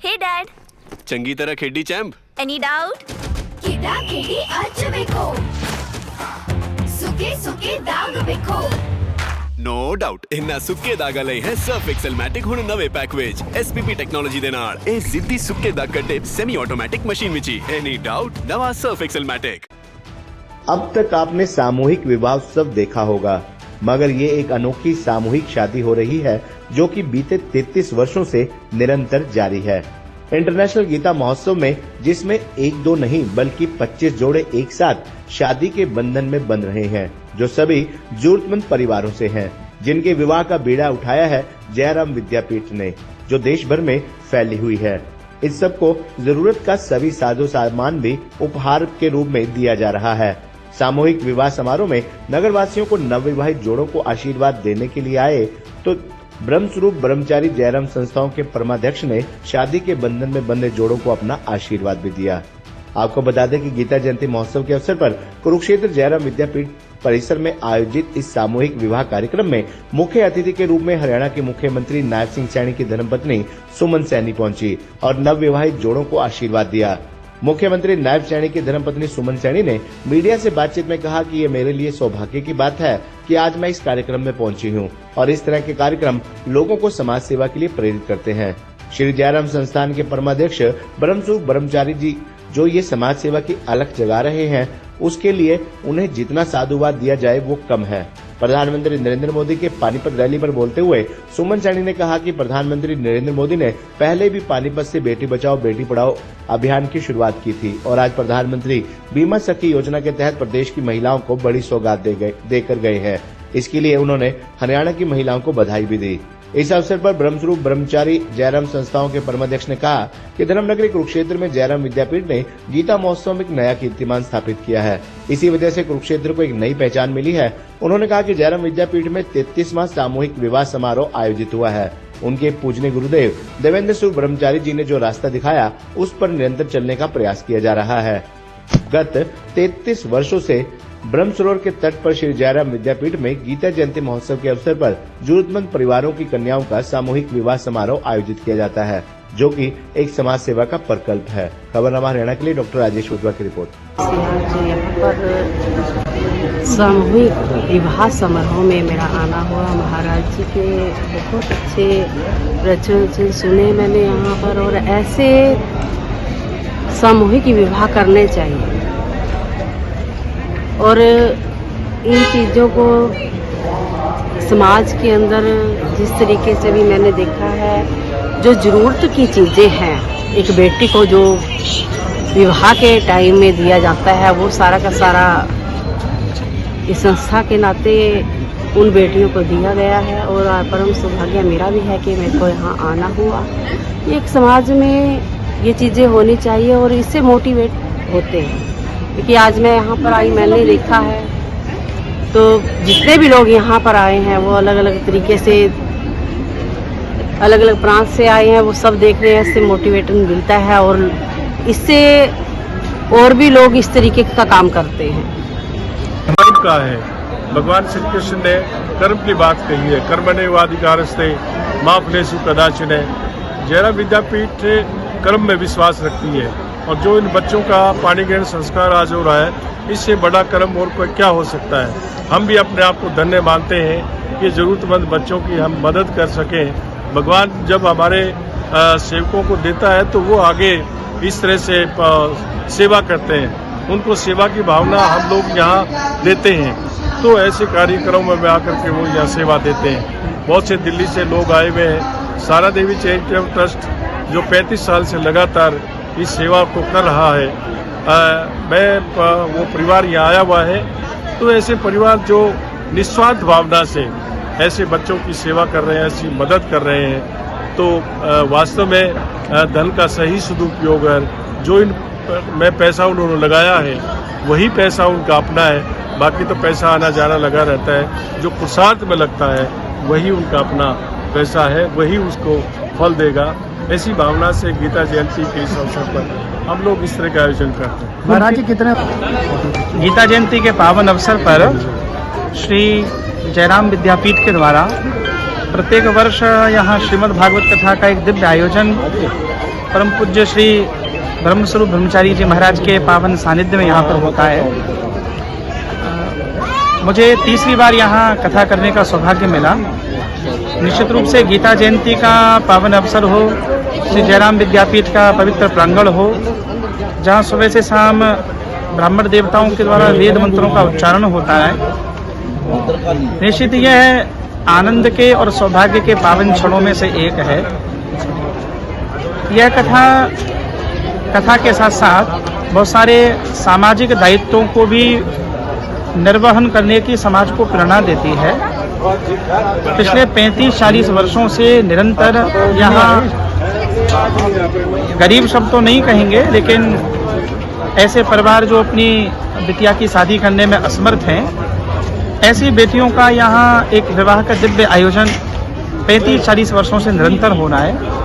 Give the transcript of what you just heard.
हे dad, चंगी तरह खेडी चैंप। Any doubt? ಕಿಡ ಕಿಡಿ ಹಚ್ಚಬೇಕು ಸುಖಿ ಸುಖಿ ದಾಗ ಬೇಕು नो डाउट इन्ना सुक्के दागा लई है सर्फ एक्सेल मैटिक हुण नवे पैक विच एसपीपी टेक्नोलॉजी दे नाल ए जिद्दी सुक्के दाग कड्डे सेमी ऑटोमेटिक मशीन विच ही एनी डाउट नवा सर्फ एक्सेल मैटिक। अब तक आपने सामूहिक विवाह उत्सव देखा होगा, मगर ये एक अनोखी सामूहिक शादी हो रही है जो कि बीते 33 वर्षों से निरंतर जारी है। इंटरनेशनल गीता महोत्सव में जिसमें एक दो नहीं बल्कि 25 जोड़े एक साथ शादी के बंधन में बंध रहे हैं, जो सभी जरूरतमंद परिवारों से हैं, जिनके विवाह का बीड़ा उठाया है जयराम विद्यापीठ ने, जो देश भर में फैली हुई है। इस सबको जरूरत का सभी साजो सामान भी उपहार के रूप में दिया जा रहा है। सामूहिक विवाह समारोह में नगर वासियों को नवविवाहित जोड़ों को आशीर्वाद देने के लिए आए तो ब्रह्मस्वरूप ब्रह्मचारी जयराम संस्थाओं के परमाध्यक्ष ने शादी के बंधन में बंधे जोड़ों को अपना आशीर्वाद भी दिया। आपको बता दें कि गीता जयंती महोत्सव के अवसर पर कुरुक्षेत्र जयराम विद्यापीठ परिसर में आयोजित इस सामूहिक विवाह कार्यक्रम में मुख्य अतिथि के रूप में हरियाणा के मुख्यमंत्री नायब सिंह सैनी की धर्मपत्नी सुमन सैनी पहुंची और नवविवाहित जोड़ों को आशीर्वाद दिया। मुख्यमंत्री नायब सैनी की धर्मपत्नी सुमन सैनी ने मीडिया से बातचीत में कहा कि ये मेरे लिए सौभाग्य की बात है कि आज मैं इस कार्यक्रम में पहुंची हूं और इस तरह के कार्यक्रम लोगों को समाज सेवा के लिए प्रेरित करते हैं। श्री जयराम संस्थान के परमाध्यक्ष ब्रह्मस्वरूप ब्रह्मचारी जी जो ये समाज सेवा की अलख जगा रहे हैं, उसके लिए उन्हें जितना साधुवाद दिया जाए वो कम है। प्रधानमंत्री नरेंद्र मोदी के पानीपत रैली पर बोलते हुए सुमन सैनी ने कहा कि प्रधानमंत्री नरेंद्र मोदी ने पहले भी पानीपत से बेटी बचाओ बेटी पढ़ाओ अभियान की शुरुआत की थी और आज प्रधानमंत्री बीमा सखी योजना के तहत प्रदेश की महिलाओं को बड़ी सौगात देकर गए हैं। इसके लिए उन्होंने हरियाणा की महिलाओं को बधाई भी दी। इस अवसर पर ब्रह्मस्वरूप ब्रह्मचारी जयराम संस्थाओं के परमाध्यक्ष ने कहा कि धर्मनगरी कुरुक्षेत्र में जयराम विद्यापीठ ने गीता महोत्सव में एक नया कीर्तिमान स्थापित किया है। इसी वजह से कुरुक्षेत्र को एक नई पहचान मिली है। उन्होंने कहा कि जयराम विद्यापीठ में 33वां सामूहिक विवाह समारोह आयोजित हुआ है। उनके पूजनीय गुरुदेव देवेंद्र स्वरूप ब्रह्मचारी जी ने जो रास्ता दिखाया उस पर निरंतर चलने का प्रयास किया जा रहा है। गत 33 वर्षों से ब्रह्म सरोवर के तट पर श्री जयराम विद्यापीठ में गीता जयंती महोत्सव के अवसर पर जरूरतमंद परिवारों की कन्याओं का सामूहिक विवाह समारोह आयोजित किया जाता है, जो कि एक समाज सेवा का प्रकल्प है। खबरनामा हरियाणा के लिए डॉक्टर राजेश उद्वा की रिपोर्ट। यहाँ पर सामूहिक विवाह समारोह में मेरा आना हुआ। महाराज जी के बहुत अच्छे प्रवचन सुने मैंने यहाँ पर, और ऐसे सामूहिक विवाह करने चाहिए और इन चीज़ों को समाज के अंदर जिस तरीके से भी मैंने देखा है, जो ज़रूरत की चीज़ें हैं एक बेटी को जो विवाह के टाइम में दिया जाता है, वो सारा का सारा इस संस्था के नाते उन बेटियों को दिया गया है। और परम सौभाग्य मेरा भी है कि मेरे को यहाँ आना हुआ। एक समाज में ये चीज़ें होनी चाहिए और इससे मोटिवेट होते हैं, क्योंकि आज मैं यहाँ पर आई, मैंने देखा है तो जितने भी लोग यहाँ पर आए हैं वो अलग अलग तरीके से अलग अलग प्रांत से आए हैं, वो सब देख रहे हैं। इससे मोटिवेशन मिलता है और इससे और भी लोग इस तरीके का काम करते हैं। का है भगवान श्री कृष्ण ने कर्म की बात कही है, कर्मण्येवाधिकारस्ते मा फलेषु कदाचन। जयराम विद्यापीठ कर्म में विश्वास रखती है और जो इन बच्चों का पाणी ग्रहण संस्कार आज हो रहा है, इससे बड़ा कर्म और कोई क्या हो सकता है। हम भी अपने आप को धन्य मानते हैं कि जरूरतमंद बच्चों की हम मदद कर सकें। भगवान जब हमारे सेवकों को देता है तो वो आगे इस तरह से सेवा करते हैं, उनको सेवा की भावना हम लोग यहाँ देते हैं। तो ऐसे कार्यक्रमों में आकर के वो यहाँ सेवा देते हैं। बहुत से दिल्ली से लोग आए हुए हैं। सारा देवी चैरिटेबल ट्रस्ट जो 35 साल से लगातार इस सेवा को कर रहा है, वो परिवार यहाँ आया हुआ है। तो ऐसे परिवार जो निस्वार्थ भावना से ऐसे बच्चों की सेवा कर रहे हैं, ऐसी मदद कर रहे हैं, तो वास्तव में धन का सही सदुपयोग है। जो इन में पैसा उन्होंने लगाया है वही पैसा उनका अपना है, बाकी तो पैसा आना जाना लगा रहता है। जो पुरुषार्थ में लगता है वही उनका अपना पैसा है, वही उसको फल देगा। ऐसी भावना से गीता जयंती के इस अवसर पर हम लोग इस तरह का आयोजन करते हैं। महाराज जी कितने गीता जयंती के पावन अवसर पर श्री जयराम विद्यापीठ के द्वारा प्रत्येक वर्ष यहाँ श्रीमद् भागवत कथा का एक दिव्य आयोजन परम पूज्य श्री ब्रह्मस्वरूप ब्रह्मचारी जी महाराज के पावन सानिध्य में यहाँ पर होता है। मुझे तीसरी बार यहाँ कथा करने का सौभाग्य मिला। निश्चित रूप से गीता जयंती का पावन अवसर हो, श्री जयराम विद्यापीठ का पवित्र प्रांगण हो, जहाँ सुबह से शाम ब्राह्मण देवताओं के द्वारा वेद मंत्रों का उच्चारण होता है। निश्चित यह आनंद के और सौभाग्य के पावन क्षणों में से एक है। यह कथा के साथ साथ बहुत सारे सामाजिक दायित्वों को भी निर्वहन करने की समाज को प्रेरणा देती है। पिछले 35-40 वर्षों से निरंतर यहाँ गरीब शब्द तो नहीं कहेंगे, लेकिन ऐसे परिवार जो अपनी बिटिया की शादी करने में असमर्थ हैं, ऐसी बेटियों का यहाँ एक विवाह का दिव्य आयोजन 35-40 वर्षों से निरंतर हो रहा है।